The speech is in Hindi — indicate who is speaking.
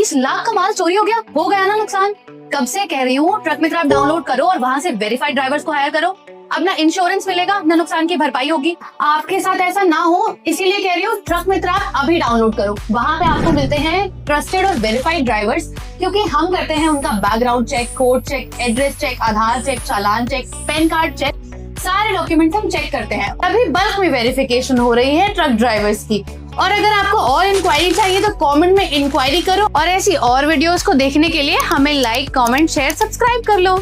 Speaker 1: 20 लाख का माल चोरी हो गया ना नुकसान। कब से कह रही हूँ ट्रक मित्र ऐप डाउनलोड करो और वहाँ से वेरीफाइड ड्राइवर्स को हायर करो। अब ना इंश्योरेंस मिलेगा ना नुकसान की भरपाई होगी। आपके साथ ऐसा ना हो इसीलिए कह रही हूँ ट्रक मित्र ऐप अभी डाउनलोड करो। वहाँ पे आपको मिलते हैं ट्रस्टेड और वेरीफाइड ड्राइवर्स, क्योंकि हम करते हैं उनका background check, code check, address check, Aadhaar check, challan check, PAN card check, सारे डॉक्यूमेंट्स हम चेक करते हैं। अभी बल्क में वेरिफिकेशन हो रही है ट्रक ड्राइवर्स की। और अगर आपको और इंक्वायरी चाहिए तो कमेंट में इंक्वायरी करो और ऐसी और वीडियोस को देखने के लिए हमें लाइक, कमेंट, शेयर, सब्सक्राइब कर लो।